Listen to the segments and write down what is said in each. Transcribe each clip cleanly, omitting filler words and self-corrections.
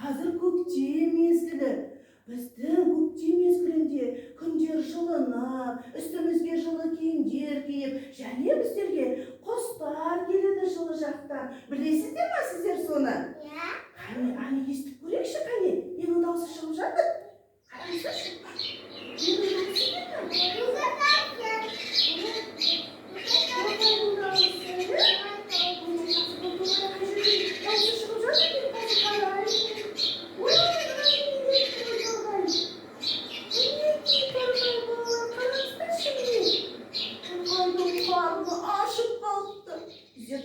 Hazır көктем mezgili. Біздің көктем mezgilinde күндер жылынып, үстімізге жылы киімдер киіп, және біздерге құстар келеді жылы жақтан. Білесіздер ме сіздер соны? Иә. Қане, естіп көрейікші, қане. Менің даусы шығып жатыр. Қараңыздаршы.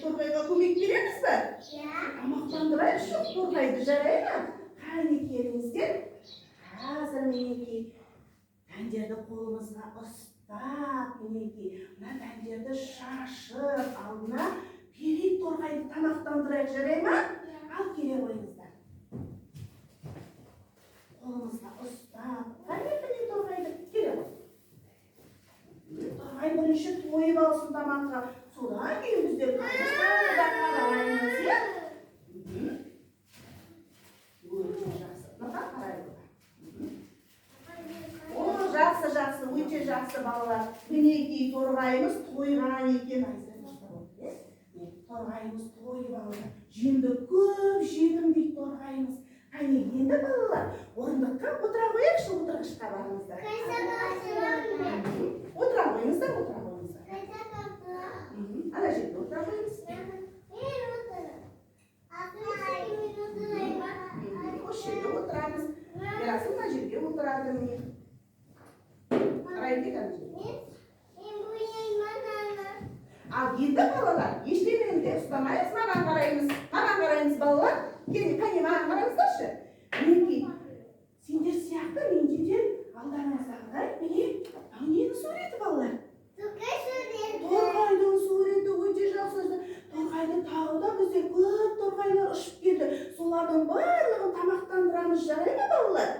Торғайға көмек береміз бе? Тамақтандырайықшы торғайды, жарай ма? Қане келіңіздер. Қазір мінекей дәндерді қолымызға ұстап, мінекей мына дәндерді шашып, алдына берейік торғайды тамақтандырайық, жарай ма? Ал келе қойыңыздар. Қолымызға ұстап, қане торғайды, келе қой. Торғай бірінші тойып алсын тамаққа. Содан кейін біздер қараймыз, иә? Өте жақсы. Мына қарайды. О, жақсы, өте жақсы балалар. Мінекей торғайымыз тойған екен. Торғайымыз тойып алды. Жемді көп жедім дейді торғайымыз. Қане енді балалар, орындыққа отыра қояйықшы, отырғышқа барыңыздар. Отыра қойыңыздар. Ана жерде отыра қойыңыз. Осы жерде отырамыз. Берасың мына жерге отырады міне. Қарайды ана жерге. Ал енді балалар, ештеңені ұстамайыз, маған қараймыз балалар. Қане маған қараңыздаршы. Мінекей, сендер сияқты менде де алдарыңыздағыдай міне ненің суреті балалар? Торғайдың суреті өте жақсы. Торғайды тауда бізде көп торғайлар ұшып келді. Солардың барлығын тамақтандырамыз, жарай ма балалар?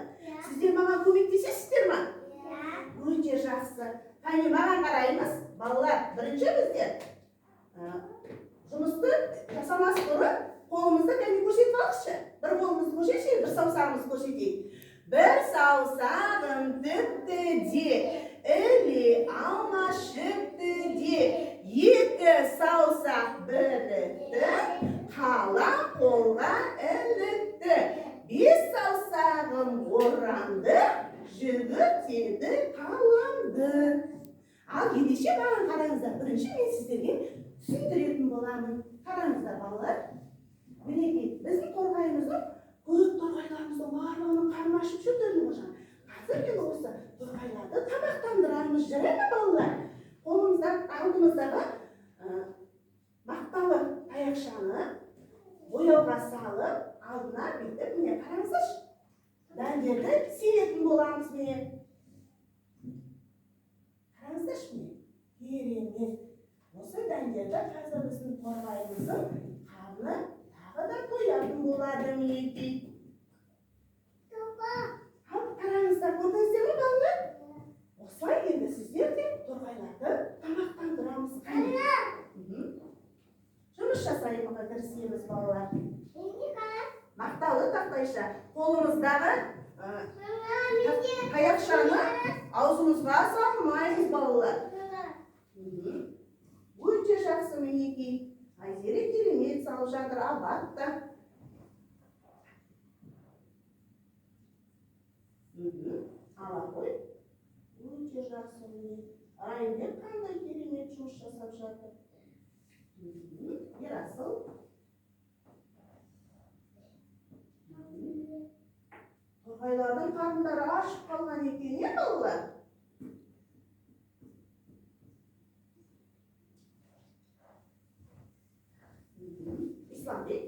Сіздер маған көмектесесіздер ме? Өте жақсы. Қане маған қараймыз. Балалар, бірінші біздер жұмысты жасамас бұрын қолымызды кәне көрсетіп алыңызшы. Бір қолымызды көрсетейік, бір саусағымызды көрсетейік. Бір саусағым тіпті де, іле алма шіпті де, екі саусақ бірікті, қалам қолға ілікті. Бес саусағым оранды, жүгіртеді қаламды. Ал ендеше маған қараңыздар. Бірінші мен сіздерге түсіндіретін боламын. Қараңыздар балалар. Мінекей, біздің торғайымыздың, көп торғайларымыздың барлығының қарны ашып жүрдерін қожан. Қазір мен осы торғайларды тамақтандырамыз, жарай ма балалар? Алдымыздағы мақталы таяқшаны бояуға салып, алдына бүйтіп, міне қараңыздаршы. Дәндерді серетін боламыз міне. Қараңыздаршы міне. Керемет. Осы дәндерді қазір біздің торғайымыздың қарны тағы да тоятын болады мінекей. Қараңыздар, көрдіңіздер ме балалар? Осылай енді сіздер де торғайларды тамақтандырамыз. Жұмыс жасаймызға кірісеміз балалар. Мақталы тақтайша қолымыздағы таяқшаны аузымызға салмаймыз балалар. Өте жақсы мінекей. Айзере керемет салып жатыр, абатта. Ала қой. Өте жақсы міне. Райымбек қандай керемет жұмыс жасап жатыр. Ерасыл. Торғайлардың қарындары ашып қалған екен, не балалар? Исламбек.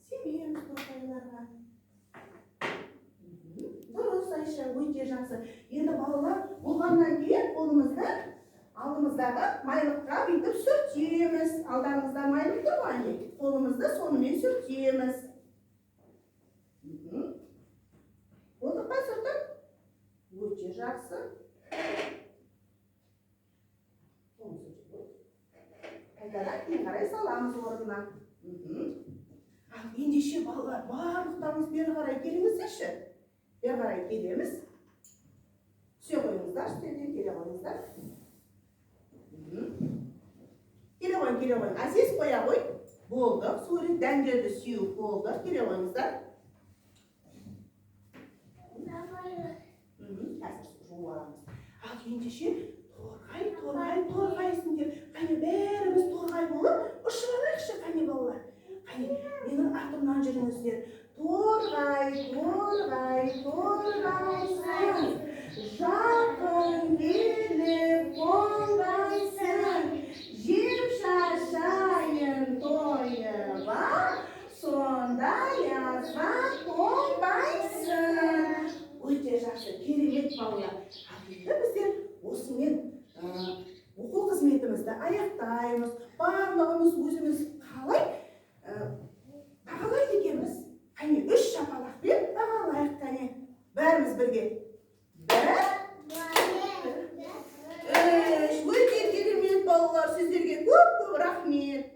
Семейіміз торғайларға. Дұрыс, Айша, өте жақсы. Енді балалар болғаннан кейін қолымызды алдымыздағы майлыққа бүйтіп сүртеміз. Алдарыңызда майлық тұр ма? Қолымызды сонымен сүртеміз. Қолдыққа сүртіп. Өте жақсы. қайтадан кейін қарай саламыз орнына. Ендеше балалар, барлықтарыңыз бері қарай келіңіздерші. Бері қарай келеміз. Түсе қойыңыздар, үстелден келе қойыңыздар. Келе қойың. Әсес қоя қой. Болды. Сурет дәндерді сүйіп болды. Келе қойыңыздар. Қазір жуып аламыз. Ал ендеше торғайсың деп, қане бәріміз торғай болып ұшып алайықшы, қане балалар. Қане, менің артымнан жүріңіздер. Торғайсың, жақын келіп қонбайсың, жеп шашайын тойыма, сонда язға қонбайсың. Өте жақсы, керемет балалар. Енді біздер осымен оқу қызметімізді аяқтаймыз. Барлығымыз өзіміз қалай бағалайды екенбіз. Қане, 3 шапалақпен бағалайық қане. Бәріміз бірге. 1, 2, 3. Өте керемет балалар, сіздерге көп рахмет.